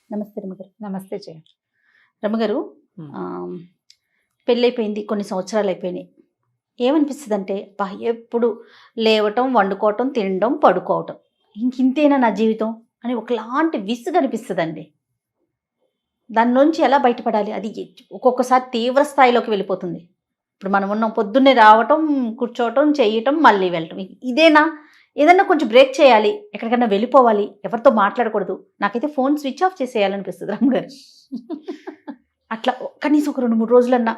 నమస్తే రమగారు. నమస్తే జయ. రమగారు, పెళ్ళైపోయింది, కొన్ని సంవత్సరాలు అయిపోయినాయి. ఏమనిపిస్తుంది అంటే, ఎప్పుడు లేవటం, వండుకోవటం, తినడం, పడుకోవటం, ఇంతేనా నా జీవితం అని ఒకలాంటి విసుగు అనిపిస్తుందండి. దానిలోంచి ఎలా బయటపడాలి? అది ఒక్కొక్కసారి తీవ్ర స్థాయిలోకి వెళ్ళిపోతుంది. ఇప్పుడు మనం ఉన్నాం, పొద్దున్నే రావటం, కూర్చోవటం, చేయటం, మళ్ళీ వెళ్ళటం, ఇదేనా? ఏదన్నా కొంచెం బ్రేక్ చేయాలి, ఎక్కడికైనా వెళ్ళిపోవాలి, ఎవరితో మాట్లాడకూడదు. నాకైతే ఫోన్ స్విచ్ ఆఫ్ చేసేయాలనిపిస్తుంది రామ్గారు. అట్లా కనీసం ఒక 2-3 రోజులన్నా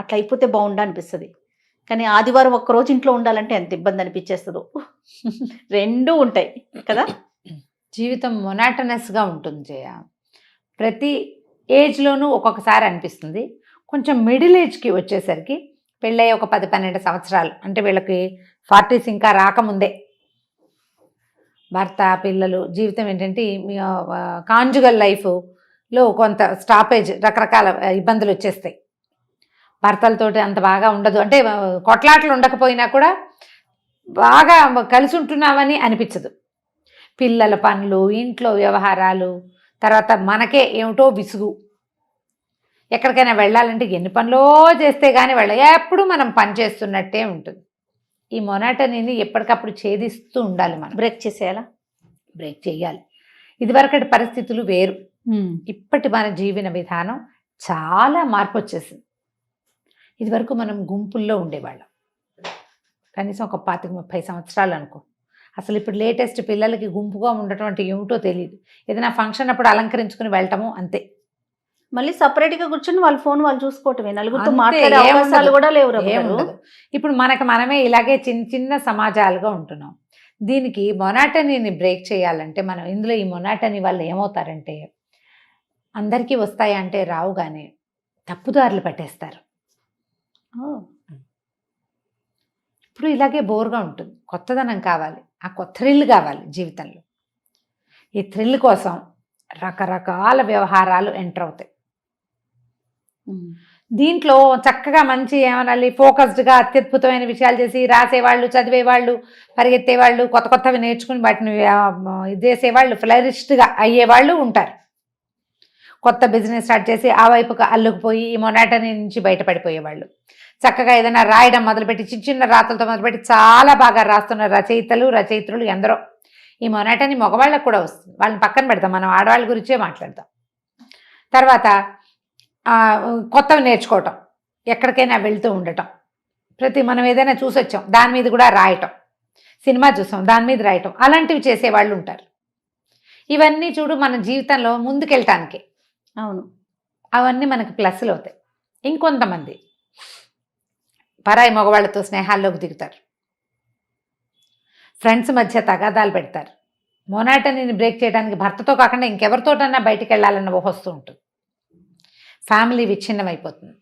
అట్లా అయిపోతే బాగుండా అనిపిస్తుంది. కానీ ఆదివారం ఒక్కరోజు ఇంట్లో ఉండాలంటే ఎంత ఇబ్బంది అనిపించేస్తుందో. రెండూ ఉంటాయి కదా. జీవితం మొనాటనస్గా ఉంటుంది జయ. ప్రతి ఏజ్లోనూ ఒక్కొక్కసారి అనిపిస్తుంది. కొంచెం మిడిల్ ఏజ్కి వచ్చేసరికి, పెళ్ళయ్యి ఒక 10-12 సంవత్సరాలు అంటే వీళ్ళకి 40s ఇంకా రాకముందే భర్త, పిల్లలు, జీవితం ఏంటంటే కాంజుగల్ లైఫ్లో కొంత స్టాపేజ్, రకరకాల ఇబ్బందులు వచ్చేస్తాయి. భర్తలతోటి అంత బాగా ఉండదు, అంటే కొట్లాటలు ఉండకపోయినా కూడా బాగా కలిసి ఉంటున్నామని అనిపించదు. పిల్లల పనులు, ఇంట్లో వ్యవహారాలు, తర్వాత మనకే ఏమిటో విసుగు. ఎక్కడికైనా వెళ్ళాలంటే ఎన్ని పనులో చేస్తే కానీ ఎప్పుడు మనం పని చేస్తున్నట్టే ఉంటుంది. ఈ మొనాటనీని ఎప్పటికప్పుడు ఛేదిస్తూ ఉండాలి. మనం బ్రేక్ చేసేయాలా? బ్రేక్ చేయాలి. ఇదివరకటి పరిస్థితులు వేరు, ఇప్పటి మన జీవన విధానం చాలా మార్పు వచ్చేసింది. ఇదివరకు మనం గుంపుల్లో ఉండేవాళ్ళం, కనీసం ఒక 25-30 సంవత్సరాలు అనుకో. అసలు ఇప్పుడు లేటెస్ట్ పిల్లలకి గుంపుగా ఉండటం అంటే ఏమిటో తెలియదు. ఏదైనా ఫంక్షన్ అప్పుడు అలంకరించుకుని వెళ్ళటము అంతే. మళ్ళీ సపరేట్గా కూర్చొని వాళ్ళ ఫోన్ వాళ్ళు చూసుకోవటమే, నలుగురితో మాట్లాడే అవకాశాలు కూడా లేవు. ఇప్పుడు మనమే ఇలాగే చిన్న చిన్న సమాజాలుగా ఉంటున్నాం. దీనికి మొనాటనీని బ్రేక్ చేయాలంటే మనం ఇందులో ఈ మొనాటనీ వల్ల ఏమవుతారంటే, అందరికీ వస్తాయంటే రావు, కానీ తప్పుదారులు పట్టేస్తారు. ఇప్పుడు ఇలాగే బోర్గా ఉంటుంది. కొత్తదనం కావాలి, ఆ కొత్త థ్రిల్ కావాలి జీవితంలో. ఈ థ్రిల్ కోసం రకరకాల వ్యవహారాలు ఎంటర్ అవుతాయి. దీంట్లో చక్కగా మంచి ఏమనాలి, ఫోకస్డ్గా అత్యద్భుతమైన విషయాలు చేసి రాసేవాళ్ళు, చదివేవాళ్ళు, పరిగెత్తేవాళ్ళు, కొత్త కొత్తవి నేర్చుకుని వాటిని ఇది చేసేవాళ్ళు, ఫ్లరిస్ట్గా అయ్యేవాళ్ళు ఉంటారు. కొత్త బిజినెస్ స్టార్ట్ చేసి ఆ వైపుకు అల్లుకుపోయి ఈ మొనాటనీ నుంచి బయటపడిపోయేవాళ్ళు. చక్కగా ఏదైనా రాయడం మొదలుపెట్టి, చిన్న చిన్న రాతలతో మొదలుపెట్టి చాలా బాగా రాస్తున్న రచయిత్రులు ఎందరో. ఈ మొనాటనీ మగవాళ్ళకు కూడా వస్తుంది, వాళ్ళని పక్కన పెడతాం, మనం ఆడవాళ్ళ గురించే మాట్లాడతాం. తర్వాత కొత్తవి నేర్చుకోవటం, ఎక్కడికైనా వెళ్తూ ఉండటం, మనం ఏదైనా చూసి వచ్చాం దాని మీద కూడా రాయటం, సినిమా చూసాం దాని మీద రాయటం, అలాంటివి చేసేవాళ్ళు ఉంటారు. ఇవన్నీ చూడు మన జీవితంలో ముందుకెళ్ళటానికి. అవును, అవన్నీ మనకి ప్లస్లు అవుతాయి. ఇంకొంతమంది పరాయి మగవాళ్ళతో స్నేహాల్లోకి దిగుతారు, ఫ్రెండ్స్ మధ్య తగాదాలు పెడతారు. మొనాటనీని బ్రేక్ చేయడానికి భర్తతో కాకుండా ఇంకెవరితోటన్నా బయటికి వెళ్ళాలన్న వస్తూ ఉంటుంది. ఫ్యామిలీ విచ్ఛిన్నమైపోతుంది.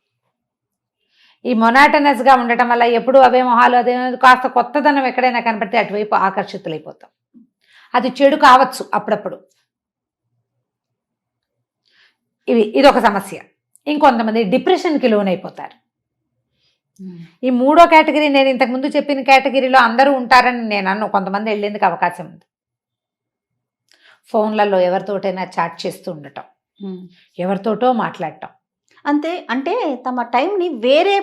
ఈ మొనాటనస్గా ఉండటం వల్ల ఎప్పుడు అవే మొహాలు, అదే కాస్త కొత్తదనం ఎక్కడైనా కనపడితే అటువైపు ఆకర్షితులైపోతాం. అది చెడు కావచ్చు అప్పుడప్పుడు. ఇదొక సమస్య. ఇంకొంతమంది డిప్రెషన్కి లోనైపోతారు. ఈ మూడో కేటగిరీ, నేను ఇంతకుముందు చెప్పిన కేటగిరీలో అందరూ ఉంటారని నేను అన్ను. కొంతమంది వెళ్ళేందుకు అవకాశం ఉంది. ఫోన్లలో ఎవరితోటైనా చాట్ చేస్తూ ఉండటం, ఎవరితోటో మాట్లాడటం, అంతే. అంటే తమ టైంని వేరే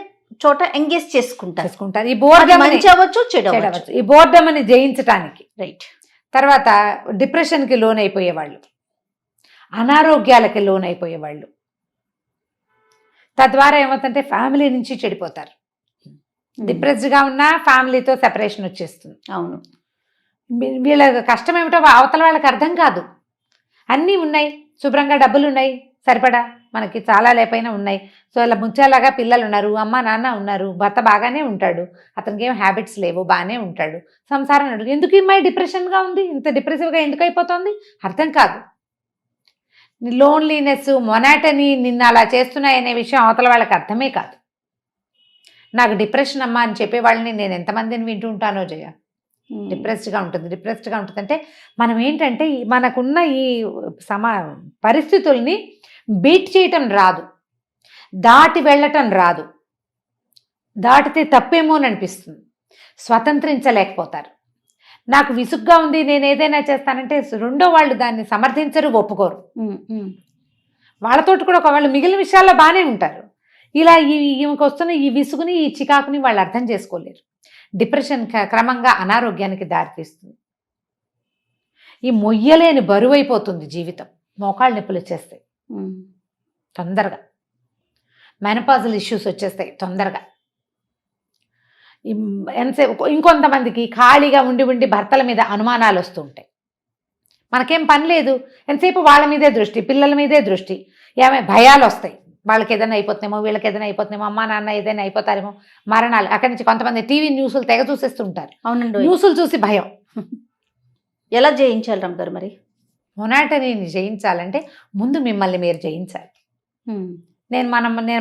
చోట ఎంగేజ్ చేసుకుంటారు. ఈ బోర్డమ్ అవ్వచ్చు, చెడు అవ్వచ్చు. ఈ బోర్డమ్ని జయించటానికి. రైట్. తర్వాత డిప్రెషన్కి లోనైపోయేవాళ్ళు, అనారోగ్యాలకి లోనైపోయేవాళ్ళు. తద్వారా ఏమవుతుందంటే ఫ్యామిలీ నుంచి చెడిపోతారు. డిప్రెస్డ్గా ఉన్నా ఫ్యామిలీతో సెపరేషన్ వచ్చేస్తుంది. అవును. వీళ్ళ కష్టం ఏమిటో అవతల వాళ్ళకి అర్థం కాదు. అన్నీ ఉన్నాయి, శుభ్రంగా డబ్బులు ఉన్నాయి, సరిపడా మనకి చాలా లేపైనా ఉన్నాయి. సో ఇలా ముచ్చాలాగా పిల్లలు ఉన్నారు, అమ్మ నాన్న ఉన్నారు, భర్త బాగానే ఉంటాడు, అతనికి ఏం హ్యాబిట్స్ లేవు, బాగానే ఉంటాడు, సంసారం అడుగు. ఎందుకు ఈ అమ్మాయి డిప్రెషన్గా ఉంది, ఇంత డిప్రెసివ్గా ఎందుకు అయిపోతుంది అర్థం కాదు. లోన్లీనెస్, మొనాటనీ నిన్ను అలా చేస్తున్నాయనే విషయం అవతల వాళ్ళకి అర్థమే కాదు. నాకు డిప్రెషన్ అమ్మా అని చెప్పేవాళ్ళని నేను ఎంతమందిని వింటూ ఉంటానో జయ. డిప్రెస్డ్గా ఉంటుంది అంటే మనం ఏంటంటే మనకున్న ఈ పరిస్థితుల్ని బీట్ చేయటం రాదు, దాటి వెళ్ళటం రాదు, దాటితే తప్పేమో అని అనిపిస్తుంది, స్వతంత్రించలేకపోతారు. నాకు విసుగ్గా ఉంది, నేను ఏదైనా చేస్తానంటే రెండో వాళ్ళు దాన్ని సమర్థించరు, ఒప్పుకోరు. వాళ్ళతోటి కూడా ఒకవేళ మిగిలిన విషయాల్లో బాగానే ఉంటారు. ఇలా ఈమెకు వస్తున్న ఈ విసుగుని, ఈ చికాకుని వాళ్ళు అర్థం చేసుకోలేరు. డిప్రెషన్ క్రమంగా అనారోగ్యానికి దారితీస్తుంది. ఈ మొయ్యలేని బరువు అయిపోతుంది జీవితం. మోకాళ్ళ నొప్పులు వచ్చేస్తాయి తొందరగా, మెనపాజల్ ఇష్యూస్ వచ్చేస్తాయి తొందరగా. ఎంతసేపు ఇంకొంతమందికి ఖాళీగా ఉండి ఉండి భర్తల మీద అనుమానాలు వస్తూ ఉంటాయి. మనకేం పని లేదు, ఎంతసేపు వాళ్ళ మీదే దృష్టి, పిల్లల మీదే దృష్టి, భయాలు వస్తాయి. వాళ్ళకి ఏదైనా అయిపోతుందేమో, వీళ్ళకి ఏదైనా అయిపోతుందేమో, అమ్మా నాన్న ఏదైనా అయిపోతారేమో, మరణాలు. అక్కడి నుంచి కొంతమంది టీవీ న్యూస్లు తెగ చూసేస్తుంటారు. అవునండి, న్యూస్లు చూసి భయం. ఎలా జయించాలి రమ్మగారు మరి? మొనాటనీని జయించాలంటే ముందు మిమ్మల్ని మీరు జయించాలి. నేను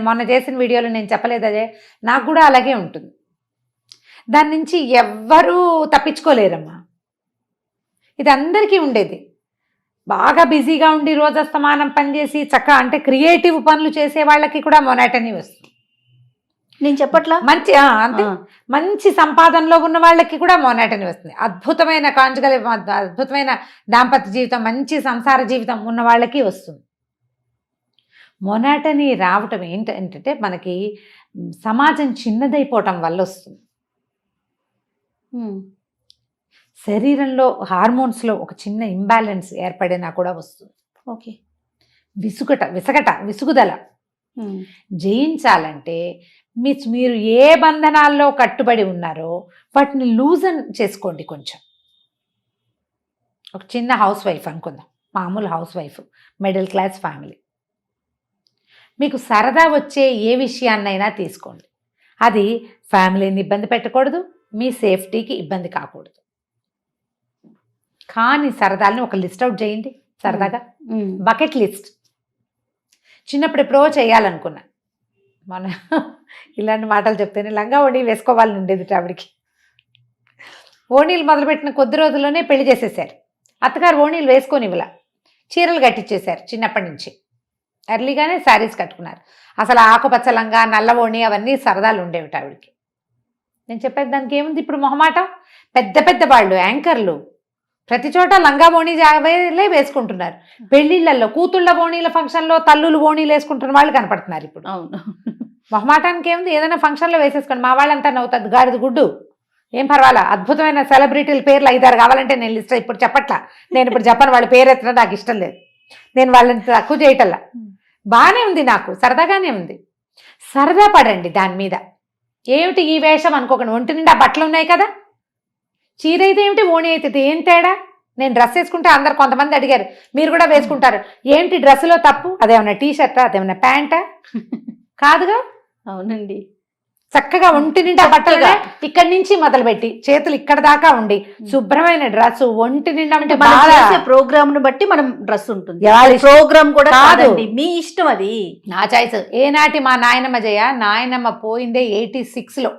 మొన్న చేసిన వీడియోలో నేను చెప్పలేదు అదే, నాకు కూడా అలాగే ఉంటుంది. దాని నుంచి ఎవ్వరూ తప్పించుకోలేరమ్మా. ఇది అందరికీ ఉండేది. బాగా బిజీగా ఉండి రోజస్తమానం పనిచేసి చక్కగా అంటే క్రియేటివ్ పనులు చేసే వాళ్ళకి కూడా మొనాటనీ వస్తుంది. నేను చెప్పట్లా, మంచి అంతే, మంచి సంపాదనలో ఉన్న వాళ్ళకి కూడా మొనాటనీ వస్తుంది. అద్భుతమైన కాంజుగల్, అద్భుతమైన దాంపత్య జీవితం, మంచి సంసార జీవితం ఉన్న వాళ్ళకి వస్తుంది. మొనాటనీ రావటం ఏంటంటే మనకి సమాజం చిన్నదైపోవటం వల్ల వస్తుంది. శరీరంలో హార్మోన్స్లో ఒక చిన్న ఇంబ్యాలెన్స్ ఏర్పడినా కూడా వస్తుంది. ఓకే, విసుగుదల జయించాలంటే మీరు ఏ బంధనాల్లో కట్టుబడి ఉన్నారో వాటిని లూజన్ చేసుకోండి. కొంచెం ఒక చిన్న హౌస్ వైఫ్ అనుకుందాం, మామూలు house wife, middle class family. మీకు సరదా వచ్చే ఏ విషయాన్నైనా తీసుకోండి. అది ఫ్యామిలీని ఇబ్బంది పెట్టకూడదు, మీ సేఫ్టీకి ఇబ్బంది కాకూడదు. కానీ సరదాలని ఒక లిస్ట్ అవుట్ చేయండి సరదాగా, బకెట్ లిస్ట్. చిన్నప్పుడు ఎప్పుడో చేయాలనుకున్నా, మన ఇలాంటి మాటలు చెప్తేనే లంగా ఓణీ వేసుకోవాలని ఉండేది ఆవిడికి. ఓణీలు మొదలుపెట్టిన కొద్ది రోజుల్లోనే పెళ్లి చేసేసారు. అత్తగారు ఓణీలు వేసుకొని ఇవ్వలా, చీరలు కట్టించేశారు. చిన్నప్పటి నుంచి ఎర్లీగానే శారీస్ కట్టుకున్నారు. అసలు ఆకుపచ్చ లంగా, నల్ల ఓణి అవన్నీ సరదాలు ఉండేవి ఆవిడికి. నేను చెప్పేది దానికి ఏముంది, ఇప్పుడు మొహమాటం. పెద్ద పెద్ద వాళ్ళు, యాంకర్లు ప్రతి చోట లంగా ఓణీ జావేలే వేసుకుంటున్నారు. పెళ్లిళ్లలో కూతుళ్ళ ఓణీల ఫంక్షన్లో తల్లులు ఓణీలు వేసుకుంటున్న వాళ్ళు కనపడుతున్నారు ఇప్పుడు. అవును, మొహమాటానికి ఏముంది, ఏదైనా ఫంక్షన్లో వేసేసుకోండి. మా వాళ్ళంతా నవ్వుతుంది, గాడిద గుడ్డు, ఏం పర్వాలా. అద్భుతమైన సెలబ్రిటీల పేర్లు 5-6 కావాలంటే నేను లిస్ట్ ఇప్పుడు చెప్పట్లా. నేను ఇప్పుడు చెప్పను, వాళ్ళ పేరు ఎత్తడం నాకు ఇష్టం లేదు. నేను వాళ్ళని తక్కువ చేయటల్లా. బాగానే ఉంది, నాకు సరదాగానే ఉంది. సరదా పడండి దాని మీద. ఏమిటి ఈ వేషం అనుకోకండి. ఒంటి నిండా బట్టలు ఉన్నాయి కదా, చీర అయితే ఏమిటి, ఓణి అయితే ఏం తేడా? నేను డ్రెస్ వేసుకుంటే అందరు కొంతమంది అడిగారు, మీరు కూడా వేసుకుంటారు, ఏంటి డ్రెస్సులో తప్పు? అదేమన్నా టీషర్టా, అదేమన్నా ప్యాంటా? కాదుగా. అవునండి, చక్కగా ఒంటి నిండా బట్టలుగా ఇక్కడి నుంచి మొదలుపెట్టి చేతులు ఇక్కడ దాకా ఉండి శుభ్రమైన డ్రెస్ ఒంటి నిండా అంటే ప్రోగ్రామ్ ను బట్టి మనం డ్రెస్ ఉంటుంది. ప్రోగ్రామ్ కూడా కాదు, మీ ఇష్టం, అది నా చాయిస్. ఏనాటి మా నాయనమ్మ నాయనమ్మ పోయిందే 86లో.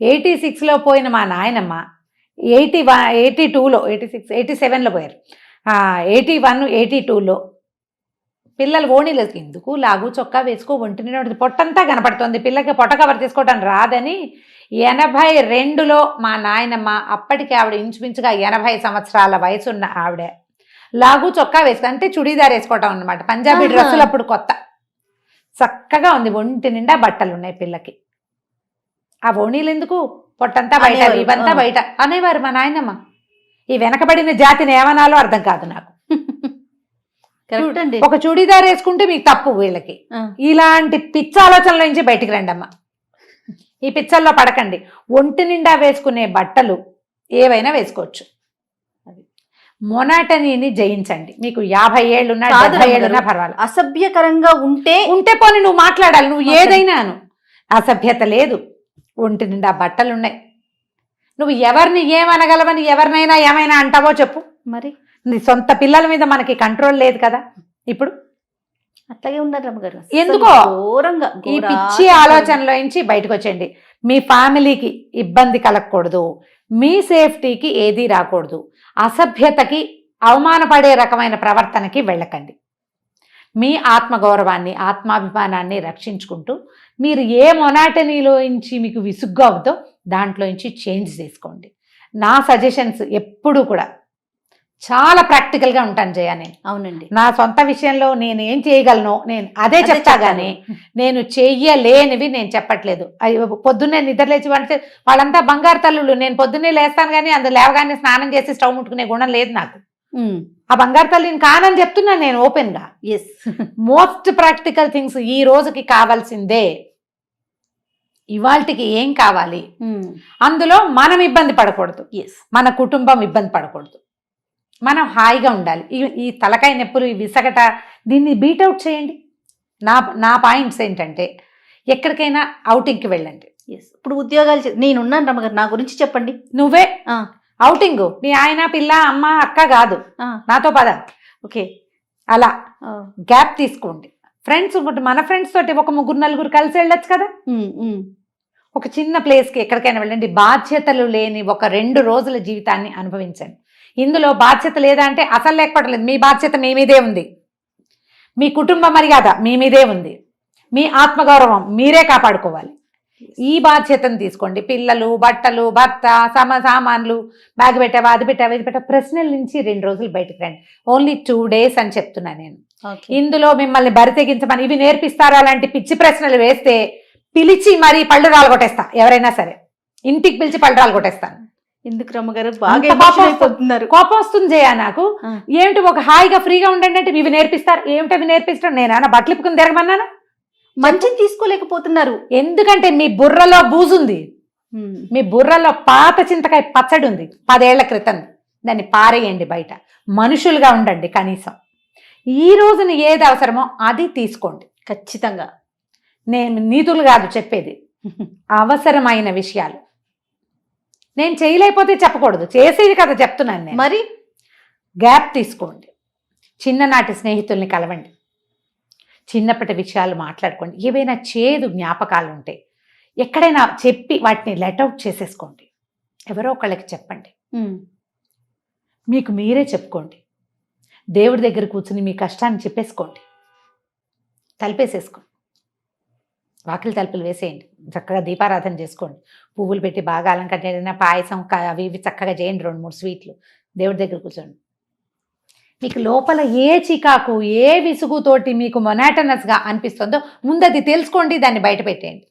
86లో పోయిన మా నాయనమ్మ 82లో 87లో పోయారు. 81, 82లో పిల్లలు ఓణీలు ఎందుకు లాగు చొక్కా వేసుకో, ఒంటి నిండా పొట్టంతా కనపడుతుంది, పిల్లకి పొట్ట కవర్ చేసుకోవటం రాదని 82లో మా నాయనమ్మ, అప్పటికి ఆవిడ ఇంచుమించుగా 80 సంవత్సరాల వయసున్న ఆవిడ, లాగు చొక్కా వేసుకో అంటే చుడీదార్ వేసుకోవటం అనమాట. పంజాబీ డ్రెస్సులు అప్పుడు కొత్త, చక్కగా ఉంది, ఒంటి నిండా బట్టలు ఉన్నాయి పిల్లకి. ఆ ఓణీలు ఎందుకు, పొట్టంతా బయట, ఇవంతా బయట అనేవారు మా నాయనమ్మ. ఈ వెనకబడిన జాతిని ఏమనాలో అర్థం కాదు నాకు. ఒక చుడీదార్ వేసుకుంటే మీకు తప్పు. వీళ్ళకి ఇలాంటి పిచ్చ ఆలోచనల నుంచి బయటికి రండి అమ్మ. ఈ పిచ్చల్లో పడకండి. ఒంటి నిండా వేసుకునే బట్టలు ఏవైనా వేసుకోవచ్చు. మొనాటనీని జయించండి. మీకు 50 ఏళ్ళున్నా 70 ఏళ్ళున్నా పర్వాలేదు. అసభ్యకరంగా ఉంటే పోనీ నువ్వు మాట్లాడాలి, నువ్వు ఏదైనాను. అసభ్యత లేదు, ఒంటి నిండా బట్టలు ఉన్నాయి. నువ్వు ఎవరిని ఏమనగలవని ఎవరినైనా ఏమైనా అంటావో చెప్పు. మరి నీ సొంత పిల్లల మీద మనకి కంట్రోల్ లేదు కదా ఇప్పుడు. అట్లాగే ఉన్నారు రమ్మగారు. ఎందుకో ఈ పిచ్చి ఆలోచనలో నుంచి బయటకు వచ్చేయండి. మీ ఫ్యామిలీకి ఇబ్బంది కలగకూడదు, మీ సేఫ్టీకి ఏదీ రాకూడదు, అసభ్యతకి అవమానపడే రకమైన ప్రవర్తనకి వెళ్ళకండి. మీ ఆత్మగౌరవాన్ని, ఆత్మాభిమానాన్ని రక్షించుకుంటూ మీరు ఏ మొనాటనీలో నుంచి మీకు విసుగ్గా అవుతో దాంట్లో నుంచి చేంజ్ చేసుకోండి. నా సజెషన్స్ ఎప్పుడు కూడా చాలా ప్రాక్టికల్గా ఉంటాను జయ. నేను అవునండి. నా సొంత విషయంలో నేను ఏం చేయగలను నేను అదే చెప్తా కానీ నేను చెయ్యలేనివి నేను చెప్పట్లేదు. పొద్దున్నే నిద్రలేచి అంటే వాళ్ళంతా బంగారు తల్లులు, నేను పొద్దున్నే లేస్తాను కానీ అందులో లేవగానే స్నానం చేసి స్టవ్ ముట్టుకునే గుణం లేదు నాకు. ఆ బంగారు తల్లిని కానని చెప్తున్నాను నేను ఓపెన్ గా. మోస్ట్ ప్రాక్టికల్ థింగ్స్ ఈ రోజుకి కావాల్సిందే, ఇవాళకి ఏం కావాలి, అందులో మనం ఇబ్బంది పడకూడదు, మన కుటుంబం ఇబ్బంది పడకూడదు, మనం హాయిగా ఉండాలి. ఈ తలకాయ నొప్పులు, ఈ విసగట, దీన్ని బీట్అవుట్ చేయండి. నా పాయింట్స్ ఏంటంటే ఎక్కడికైనా అవుటింగ్కి వెళ్ళండి. ఇప్పుడు ఉద్యోగాలు నేనున్నాను రమ్మగారు, నా గురించి చెప్పండి. నువ్వే అవుటింగ్, మీ ఆయన పిల్ల అమ్మ అక్క కాదు, నాతో పద. ఓకే, అలా గ్యాప్ తీసుకోండి. ఫ్రెండ్స్, మన ఫ్రెండ్స్ తోటి ఒక 3-4 కలిసి వెళ్ళొచ్చు కదా. ఒక చిన్న ప్లేస్కి ఎక్కడికైనా వెళ్ళండి. బాధ్యతలు లేని ఒక 2 రోజుల జీవితాన్ని అనుభవించండి. ఇందులో బాధ్యత లేదా అంటే అసలు లేకపోవట్లేదు. మీ బాధ్యత మీ మీదే ఉంది, మీ కుటుంబ మర్యాద మీ మీదే ఉంది, మీ ఆత్మగౌరవం మీరే కాపాడుకోవాలి. ఈ బాధ్యతను తీసుకోండి. పిల్లలు, బట్టలు, భర్త, సామాన్లు, బ్యాగ్ పెట్టావా, అది పెట్టావా, ఇది పెట్టావా, ప్రశ్నల నుంచి 2 రోజులు బయటకు రండి. ఓన్లీ 2 days అని చెప్తున్నా నేను. ఇందులో మిమ్మల్ని బరి తెగించమని ఇవి నేర్పిస్తారా అలాంటి పిచ్చి ప్రశ్నలు వేస్తే పిలిచి మరీ పళ్ళు రాలగొట్టేస్తా. ఎవరైనా సరే ఇంటికి పిలిచి పళ్ళు రాలగొట్టేస్తాను. ఎందుకు రమ్మగారు బాగా కోపం వస్తుంది జయ నాకు. ఏమిటి ఒక హాయిగా ఫ్రీగా ఉండండి అంటే ఇవి నేర్పిస్తారు. ఏమిటి అవి నేర్పిస్తారు? నేనా బట్టలు ఇప్పుకుని తిరగమన్నానా? మంచిని తీసుకోలేకపోతున్నారు. ఎందుకంటే మీ బుర్రలో బూజుంది, మీ బుర్రలో పాత చింతకాయ పచ్చడి ఉంది 10 ఏళ్ల క్రితం. దాన్ని పారేయండి బయట. మనుషులుగా ఉండండి కనీసం. ఈ రోజున ఏది అవసరమో అది తీసుకోండి. ఖచ్చితంగా నేను నీతులు కాదు చెప్పేది, అవసరమైన విషయాలు. నేను చేయలేకపోతే చెప్పకూడదు, చేసేది కదా చెప్తున్నాను నేను. మరి గ్యాప్ తీసుకోండి. చిన్ననాటి స్నేహితుల్ని కలవండి, చిన్నప్పటి విషయాలు మాట్లాడుకోండి. ఏవైనా చేదు జ్ఞాపకాలు ఉంటే ఎక్కడైనా చెప్పి వాటిని లెట్అవుట్ చేసేసుకోండి. ఎవరో ఒకళ్ళకి చెప్పండి, మీకు మీరే చెప్పుకోండి. దేవుడి దగ్గర కూర్చుని మీ కష్టాన్ని చెప్పేసుకోండి. తలుపేసేసుకోండి, వాకిలి తలుపులు వేసేయండి. చక్కగా దీపారాధన చేసుకోండి. పువ్వులు పెట్టి బాగా అలంకరణ, పాయసం అవి ఇవి చక్కగా చేయండి. 2-3 స్వీట్లు దేవుడి దగ్గర కూర్చోండి. మీకు లోపల ఏ చికాకు, ఏ విసుగుతోటి మీకు మొనాటనస్గా అనిపిస్తుందో ముందు అది తెలుసుకోండి, దాన్ని బయట పెట్టేయండి.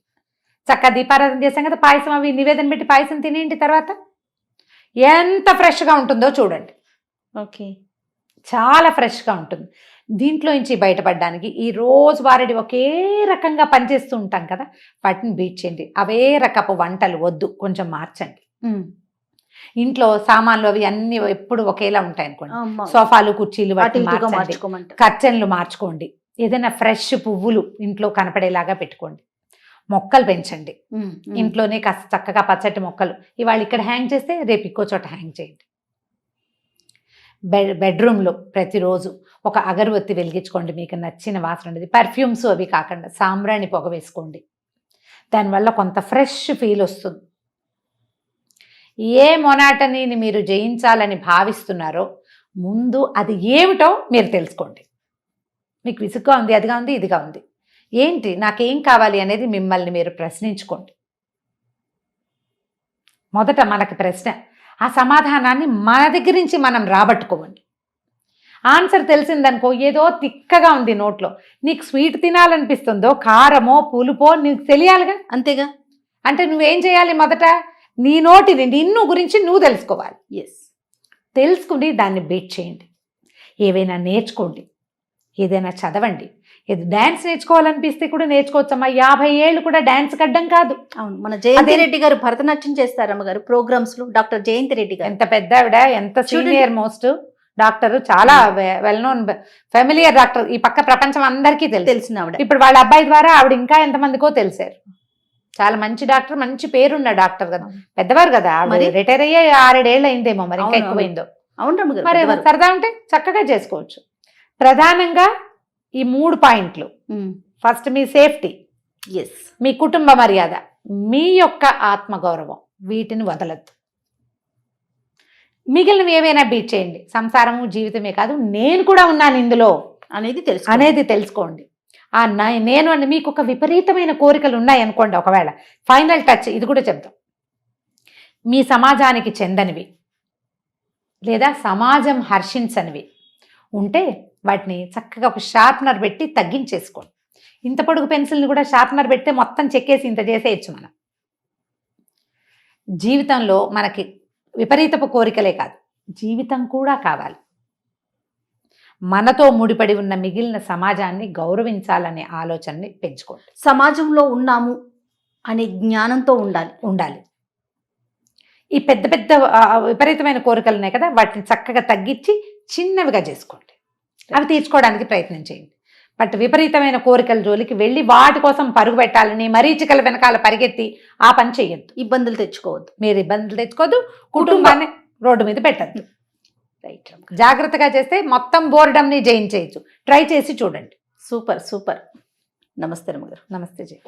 చక్కగా దీపారాధన చేసాం కదా, పాయసం అవి నివేదన పెట్టి పాయసం తినేయండి. తర్వాత ఎంత ఫ్రెష్గా ఉంటుందో చూడండి. ఓకే, చాలా ఫ్రెష్గా ఉంటుంది. దీంట్లో నుంచి బయటపడడానికి ఈ రోజు వారడి ఒకే రకంగా పనిచేస్తూ ఉంటాం కదా, వాటిని బీట్ చేయండి. అవే రకపు వంటలు వద్దు, కొంచెం మార్చండి. ఇంట్లో సామాన్లు అవి అన్ని ఎప్పుడు ఒకేలా ఉంటాయి అనుకోండి. సోఫాలు, కుర్చీలు వాటిని మార్చండి. కర్చన్లు మార్చుకోండి. ఏదైనా ఫ్రెష్ పువ్వులు ఇంట్లో కనపడేలాగా పెట్టుకోండి. మొక్కలు పెంచండి. ఇంట్లోనే కాస్త చక్కగా పచ్చటి మొక్కలు ఇవాళ ఇక్కడ హ్యాంగ్ చేస్తే రేపు ఇంకో చోట హ్యాంగ్ చేయండి. బెడ్రూమ్లో ప్రతిరోజు ఒక అగరబత్తి వెలిగించుకోండి. మీకు నచ్చిన వాసన ఉండేది, పర్ఫ్యూమ్స్ అవి కాకుండా సాంబ్రాణి పొగ వేసుకోండి. దానివల్ల కొంత ఫ్రెష్ ఫీల్ వస్తుంది. ఏ మొనాటనీని మీరు జయించాలని భావిస్తున్నారో ముందు అది ఏమిటో మీరు తెలుసుకోండి. మీకు విసుగ్గా ఉంది, అదిగా ఉంది, ఇదిగా ఉంది, ఏంటి నాకేం కావాలి అనేది మిమ్మల్ని మీరు ప్రశ్నించుకోండి. మొదట మనకి ప్రశ్న, ఆ సమాధానాన్ని మన దగ్గర నుంచి మనం రాబట్టుకోండి. ఆన్సర్ తెలిసిందనుకో, ఏదో తిక్కగా ఉంది నోట్లో, నీకు స్వీట్ తినాలనిపిస్తుందో కారమో పులుపో నీకు తెలియాలిగా. అంతేగా. అంటే నువ్వేం చేయాలి? మొదట నీ నోటిని, నిన్ను గురించి నువ్వు తెలుసుకోవాలి. తెలుసుకుని దాన్ని బీట్ చేయండి. ఏవైనా నేర్చుకోండి, ఏదైనా చదవండి. ఏదో డ్యాన్స్ నేర్చుకోవాలనిపిస్తే కూడా నేర్చుకోవచ్చమ్మా. 50 ఏళ్ళు కూడా డ్యాన్స్ కడ్డం కాదు. అవును, మన జయంతి రెడ్డి గారు భరతనాట్యం చేస్తారమ్మ గారు ప్రోగ్రామ్స్ లో. డాక్టర్ జయంతి రెడ్డి గారు ఎంత పెద్ద ఆవిడ, ఎంత సీనియర్ మోస్ట్ డాక్టర్, చాలా వెల్ నోన్ ఫెమిలియర్ డాక్టర్. ఈ పక్క ప్రపంచం అందరికీ తెలిసిన ఆవిడ. ఇప్పుడు వాళ్ళ అబ్బాయి ద్వారా ఆవిడ ఇంకా ఎంతమందికో తెలిసారు. చాలా మంచి డాక్టర్, మంచి పేరున్న డాక్టర్ కదా, పెద్దవారు కదా. ఆవిడ రిటైర్ అయ్యే 6-7 ఏళ్ళు అయిందేమో, మరి ఇంకా ఎక్కువైందో. అవును, మరి సరదా ఉంటే చక్కగా చేసుకోవచ్చు. ప్రధానంగా ఈ 3 పాయింట్లు. ఫస్ట్ మీ సేఫ్టీ, మీ కుటుంబ మర్యాద, మీ యొక్క ఆత్మగౌరవం, వీటిని వదలద్దు. మిగిలినవి ఏవైనా బీట్ చేయండి. సంసారము జీవితమే కాదు, నేను కూడా ఉన్నాను ఇందులో అనేది తెలుసుకోండి. ఆ నేను అని మీకు ఒక విపరీతమైన కోరికలు ఉన్నాయి అనుకోండి. ఒకవేళ ఫైనల్ టచ్ ఇది కూడా చెప్తాం, మీ సమాజానికి చెందనివి లేదా సమాజం హర్షించనివి ఉంటే వాటిని చక్కగా ఒక షార్ప్నర్ పెట్టి తగ్గించేసుకోండి. ఇంత పొడుగు పెన్సిల్ని కూడా షార్ప్నర్ పెడితే మొత్తం చెక్కేసి ఇంత చేసేయచ్చు మనం. జీవితంలో మనకి విపరీతపు కోరికలే కాదు, జీవితం కూడా కావాలి. మనతో ముడిపడి ఉన్న మిగిలిన సమాజాన్ని గౌరవించాలనే ఆలోచనని పెంచుకోండి. సమాజంలో ఉన్నాము అనే జ్ఞానంతో ఉండాలి. ఈ పెద్ద పెద్ద విపరీతమైన కోరికలు ఉన్నాయి కదా, వాటిని చక్కగా తగ్గించి చిన్నవిగా చేసుకోండి. అవి తీర్చుకోవడానికి ప్రయత్నం చేయండి. బట్ విపరీతమైన కోరికల జోలికి వెళ్ళి వాటి కోసం పరుగు పెట్టాలని మరీచికల వెనకాల పరిగెత్తి ఆ పని చేయొద్దు. ఇబ్బందులు తెచ్చుకోవద్దు. మీరు ఇబ్బందులు తెచ్చుకోవద్దు, కుటుంబాన్ని రోడ్డు మీద పెట్టద్దు. రైట్. జాగ్రత్తగా చేస్తే మొత్తం బోర్డంని జయించేయచ్చు. ట్రై చేసి చూడండి. సూపర్. నమస్తే రమ్మగారు. నమస్తే జయ.